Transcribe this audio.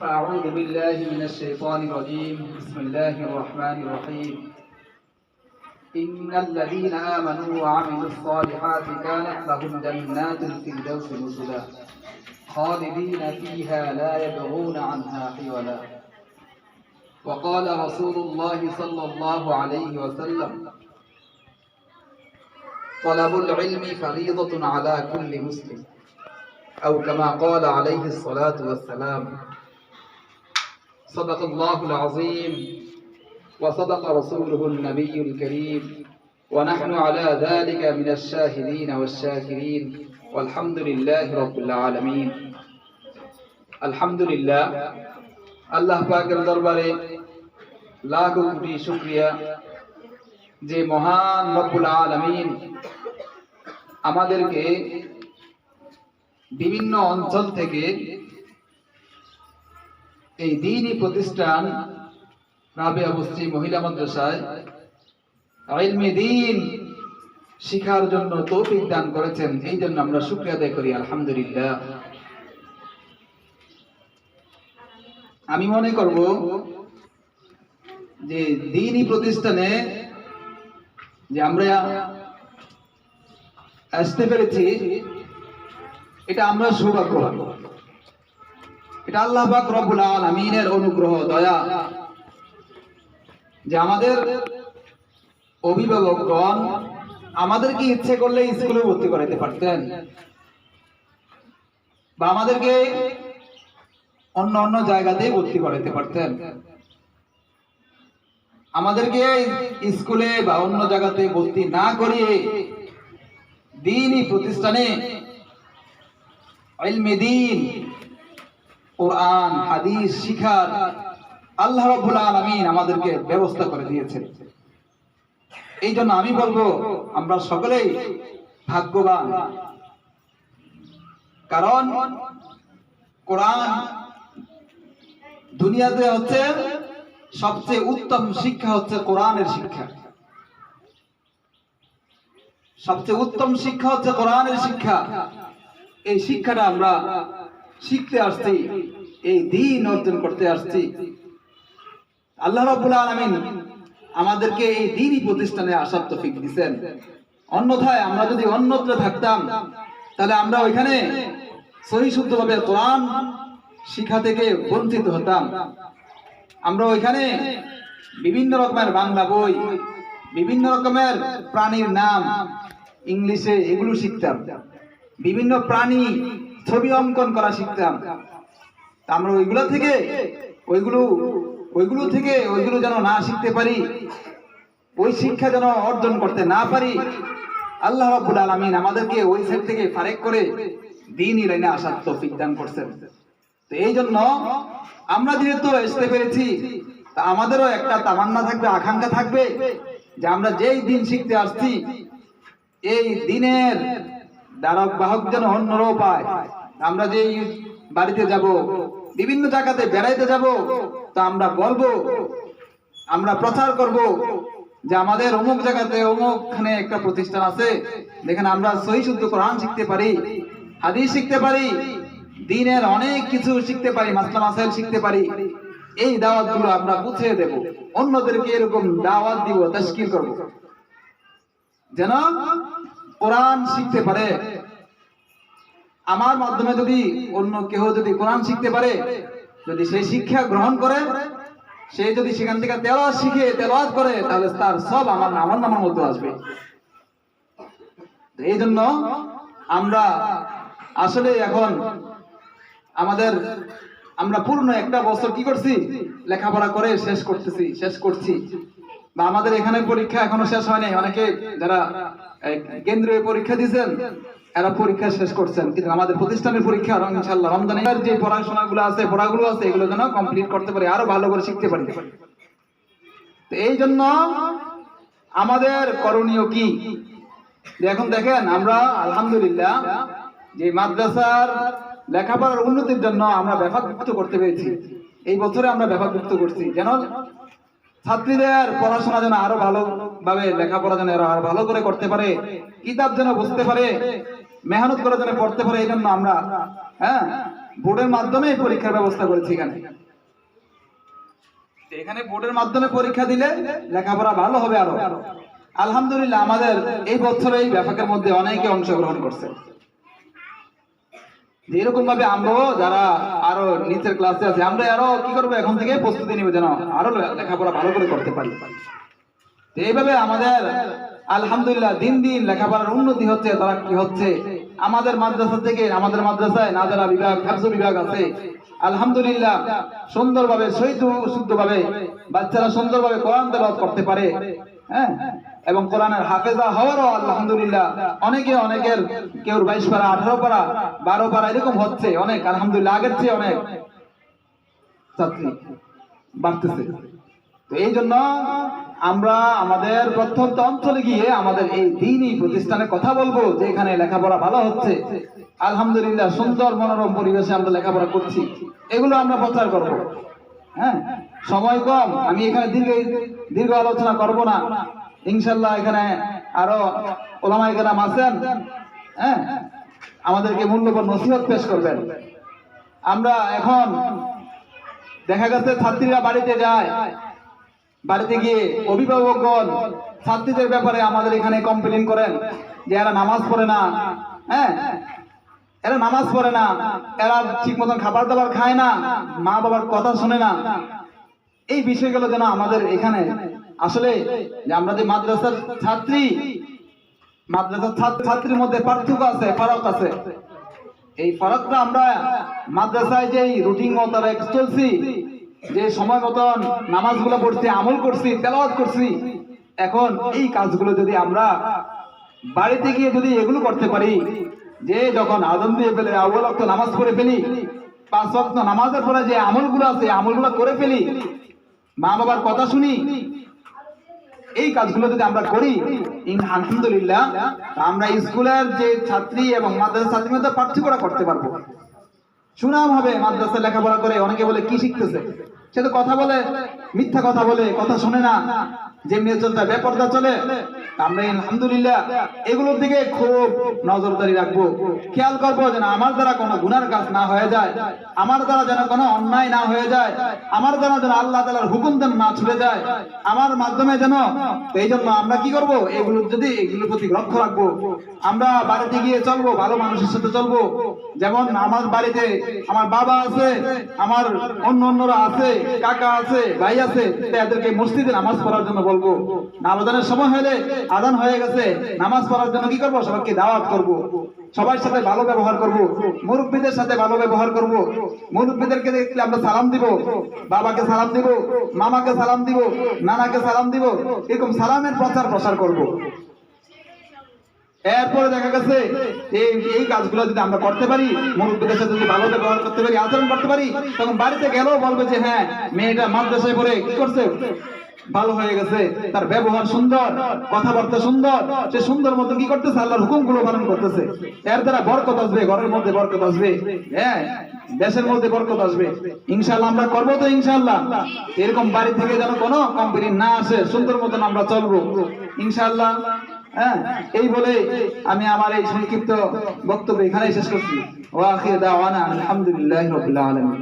أعوذ بالله من الشيطان الرجيم. بسم الله الرحمن الرحيم. إن الذين آمنوا وعملوا الصالحات كانت لهم جنات الفردوس نزلا خالدين فيها لا يبغون عنها حولا. وقال رسول الله صلى الله عليه وسلم: طلب العلم فريضة على كل مسلم، أو كما قال عليه الصلاة والسلام. صدق الله العظيم وصدق رسوله النبي الكريم، ونحن على ذلك من الشاهدين والشاكرين، والحمد لله رب العالمين. الحمد لله আল্লাহ পাকের দরবারে লাখ কোটি শুকরিয়া যে মহান রব্বুল আলামিন আমাদেরকে বিভিন্ন অঞ্চল থেকে এই দ্বীনি প্রতিষ্ঠান রাবেয়া বস্তি মহিলা মাদ্রাসায় ইলমে দ্বীন শিখার জন্য তৌফিক দান করেছেন। এই জন্য আমরা শুকরিয়া আদায় করি, আলহামদুলিল্লাহ। আমি মনে করব যে দ্বীনি প্রতিষ্ঠানে যে আমরা আসতে পেরেছি, এটা আমরা সৌভাগ্যবান। এটা আল্লাহ পাক রব্বুল আলামিনের অনুগ্রহ, দয়া, যে আমাদের অভিভাবকগণ আমাদেরকে ইচ্ছে করলে স্কুলে ভর্তি করাতে পারতেন, বা আমাদেরকে অন্য অন্য জায়গাতে ভর্তি করাতে পারতেন। আমাদেরকে স্কুলে বা অন্য জায়গাতে ভর্তি না করিয়ে দ্বীনি প্রতিষ্ঠানে ইলমে দ্বীন, কোরআন হাদিস শিখার আল্লাহ রাব্বুল আলামিন আমাদেরকে ব্যবস্থা করে দিয়েছেন। এই জন্য আমি বলবো আমরা সকলেই ভাগ্যবান, কারণ কোরআন দুনিয়াতে হচ্ছে সবচেয়ে উত্তম শিক্ষা, হচ্ছে কোরআনের শিক্ষা। সবচেয়ে উত্তম শিক্ষা হচ্ছে কোরআনের শিক্ষা। এই শিক্ষাটা আমরা শিখতে আসছি, এই দ্বীন অর্জন করতে আসছি। আল্লাহ রাব্বুল আলামিন আমাদেরকে এই দ্বীনি প্রতিষ্ঠানে আসার তৌফিক দিয়েছেন। অন্যথায় আমরা যদি অন্যত্র থাকতাম, তাহলে আমরা ওইখানে সহি শুদ্ধভাবে কোরআন শিক্ষা থেকে বঞ্চিত হতাম। আমরা ওইখানে বিভিন্ন রকমের বাংলা বই, বিভিন্ন রকমের প্রাণীর নাম ইংলিশে এগুলো শিখতাম, বিভিন্ন প্রাণী ছবি অঙ্কন করা শিখতাম। আমরা ওইগুলো যেন না শিখতে পারি, ওই শিক্ষা যেন অর্জন করতে না পারি, আল্লাহ রাব্বুল আলামিন আমাদেরকে ওই সাইড থেকে ফারেক করে দ্বীনি লাইনে আসার তৌফিক দান করছেন। তো এই জন্য আমরা যেহেতু আসতে পেরেছি, তা আমাদেরও একটা তামান্না থাকবে, আকাঙ্ক্ষা থাকবে যে আমরা যেই দিন শিখতে আসছি, এই দিনের ধারক বাহক যেন অন্যরাও পায়। আমরা যেই বাড়িতে যাব, বিভিন্ন জায়গাতে বেড়াইতে যাব, তো আমরা বলবো, আমরা প্রচার করব যে আমাদের অমুক জায়গাতে অমুকখানে একটা প্রতিষ্ঠান আছে, যেখানে আমরা সহি শুদ্ধ কোরআন শিখতে পারি, হাদিস শিখতে পারি, দ্বীনের অনেক কিছু শিখতে পারি, মাসলা মাসাইল শিখতে পারি। এই দাওয়াতগুলো আমরা বুঝিয়ে দেব, অন্যদেরকে এরকম দাওয়াত দিব, তাশকিল করব, যেন কোরআন শিখতে পারে। আমার মাধ্যমে যদি অন্য কেউ যদি কোরআন শিখতে পারে, যদি সেই শিক্ষা গ্রহণ করে, সে যদি সেখান থেকে তেলাওয়াত শিখে তেলাওয়াত করে, তাহলে তার সব আমার নামার মধ্যে আসবে। এই জন্য আমরা আসলে এখন আমরা পূর্ণ একটা বছর কি করছি, লেখাপড়া করে শেষ করছি, বা আমাদের এখানে পরীক্ষা এখনো শেষ হয় নাই। অনেকে যারা কেন্দ্রীয় পরীক্ষা দিয়েছেন, এরা পরীক্ষা শেষ করছেন, কিন্তু আমাদের প্রতিষ্ঠানের পরীক্ষা ইনশাআল্লাহ রমজানের যে পড়াগুলো আছে এগুলো যেন কমপ্লিট করতে পারি, আরো ভালো করে শিখতে পারি। তো এই জন্য আমাদের করণীয় কি, এখন দেখেন আমরা আলহামদুলিল্লাহ যে মাদ্রাসার লেখাপড়ার উন্নতির জন্য আমরা ব্যাপকযুক্ত করতে পেরেছি। এই বছরে আমরা ব্যাপকযুক্ত করছি, যেন ছাত্রীদের পড়াশোনা যেন আরো ভালোভাবে লেখাপড়া যেন আরো ভালো করে করতে পারে, কিতাব যেন বুঝতে পারে, মেহনত করে যেন পড়তে পারে। এই জন্য আমরা বোর্ডের মাধ্যমে পরীক্ষার ব্যবস্থা করেছি এখানে। এখানে বোর্ডের মাধ্যমে পরীক্ষা দিলে লেখাপড়া ভালো হবে আরো। আলহামদুলিল্লাহ আমাদের এই বছর এই ব্যাপকের মধ্যে অনেকে অংশগ্রহণ করছে। যেরকম ভাবে আমরাও যারা আরো নিচের ক্লাসে আছে আমরা আরো কি করবো এখন থেকে প্রস্তুতি নিব যেন আরো লেখাপড়া ভালো করে করতে পারি। এইভাবে আমাদের আলহামদুলিল্লাহ দিন দিন লেখাপড়ার উন্নতি হচ্ছে, তারা কি হচ্ছে আমাদের মাদ্রাসা থেকে, আমাদের মাদ্রাসায় নাজারা বিভাগ, হিফজ বিভাগ আছে আলহামদুলিল্লাহ সুন্দরভাবে শুদ্ধভাবে বাচ্চারা সুন্দরভাবে কোরআন তেলাওয়াত করতে পারে। হ্যাঁ, এবং কোরআনের হাফেজা হওয়ারও আলহামদুলিল্লাহ অনেকের কেউ 22 পারা, 18 পারা, 12 পারা এরকম হচ্ছে অনেক আলহামদুলিল্লাহ, আগের চেয়ে অনেক ছাত্রী বাড়তেছে। তো এই জন্য আমরা আমাদের প্রত্যন্ত অঞ্চলে গিয়ে আমাদের এই দ্বীনি প্রতিষ্ঠানের কথা বলবো যে এখানে লেখাপড়া ভালো হচ্ছে আলহামদুলিল্লাহ, সুন্দর মনোরম পরিবেশে আমরা লেখাপড়া করছি, এগুলো আমরা প্রচার করব। হ্যাঁ, সময় কম, আমি এখানে দীর্ঘ আলোচনা করব না। ইনশাল্লাহ এখানে আরো ওলামায়ে কেরাম আছেন, হ্যাঁ, আমাদেরকে মূল্যবান নসিহত পেশ করবেন। আমরা এখন দেখা গেছে ছাত্রীরা বাড়িতে যায়, বাড়িতে গিয়ে অভিভাবকগণ ছাত্রীদের ব্যাপারে আমাদের এখানে কমপ্লেইন করেন যে এরা নামাজ পড়ে না, হ্যাঁ, এরা নামাজ পড়ে না, এরা ঠিক মতন খাবার দাবার খায় না, মা বাবার কথা শুনে না। এই বিষয়গুলো যেন আমাদের এখানে আসলে যে আমরা যে মাদ্রাসার ছাত্রী, মাদ্রাসার ছাত্রীর মধ্যে পার্থক্য আছে, ফারাক আছে। এই ফারাকটা আমরা মাদ্রাসায় যে রুটিন মোতাবেক চলছি, যে সময় মতন নামাজগুলো পড়ছি, আমল করছি, তেলাওয়াত করছি, এখন এই কাজগুলো যদি আমরা বাড়িতে গিয়ে যদি এগুলো করতে পারি, যে যখন আযান দিয়ে ফেলে আউয়াল ওয়াক্ত নামাজ পড়ে ফেলি, 5 ওয়াক্ত নামাজের পরে যে আমলগুলো আছে আমলগুলো করে ফেলি, মা বাবার কথা শুনি, এই কাজগুলো যদি আমরা করি আলহামদুলিল্লাহ আমরা স্কুলের যে ছাত্রী এবং মাদ্রাসার ছাত্রীর মধ্যে পার্থক্যটা করতে পারবো। সুনাম হবে মাদ্রাসায় লেখাপড়া করে। অনেকে বলে কি শিখতেছে, সে তো কথা বলে, মিথ্যা কথা বলে, কথা শুনে না, যেমনি চলতে বেপরদা চলে। আমরা আলহামদুলিল্লাহ এগুলোর দিকে খুব নজরদারি রাখবো, খেয়াল করবো যেন আমার দ্বারা কোনো গুনার কাজ না হয়ে যায়, আমার দ্বারা যেন কোনো অন্যায় না হয়ে যায়, আমার দ্বারা যেন আল্লাহ তাআলার হুকুম যেন না ছুটে যায় আমার মাধ্যমে যেন। এই জন্য আমরা কি করবো, এগুলোর প্রতি লক্ষ্য রাখবো। আমরা বাড়িতে গিয়ে চলবো, ভালো মানুষের সাথে চলবো। যেমন আমার বাড়িতে আমার বাবা আছে, আমার অন্যরা আছে, কাকা আছে, ভাই আছে, তাদেরকে মসজিদে নামাজ পড়ার জন্য বলবো। নামাজের সময় হলে আযান হয়ে গেছে, নামাজ পড়ার জন্য কি করবো, সবাইকে দাওয়াত করবো, সবার সাথে ভালো ব্যবহার করব, মুরব্বীদের সাথে ভালো ব্যবহার করব। মুরব্বীদেরকে দেখলে আমরা সালাম দিব, বাবাকে সালাম দিব, মামাকে সালাম দিব, নানাকে সালাম দিব, এরকম সালামের প্রচার করব। এরপরে দেখা গেছে এই কাজগুলো যদি আমরা করতে পারি, মুরব্বীদের সাথে যদি ভালো ব্যবহার করতে পারি, আচরণ করতে পারি, তখন বাড়িতে গেলেও বলবে যে হ্যাঁ মেয়েটা মাদ্রাসায় পড়ে কি করছে, ভালো হয়ে গেছে, তার ব্যবহার সুন্দর, কথাবার্তা সুন্দর, সে সুন্দর মতো কি করতেছে, আল্লাহর হুকুম গুলো পালন করতেছে। এর দ্বারা বরকত আসবে, ঘরের মধ্যে বরকত আসবে, হ্যাঁ, দেশের মধ্যে বরকত আসবে। ইনশাআল্লাহ আমরা করবো তো ইনশাআল্লাহ। এরকম বাড়ি থেকে যেন কোনো কমপ্লেইন না আসে, সুন্দর মতন আমরা চলবো ইনশাআল্লাহ। হ্যাঁ, এই বলে আমি আমার এই সংক্ষিপ্ত বক্তব্য এখানেই শেষ করছি। ওয়া আখিরু দাওয়ানা আলহামদুলিল্লাহি রাব্বিল আলামিন।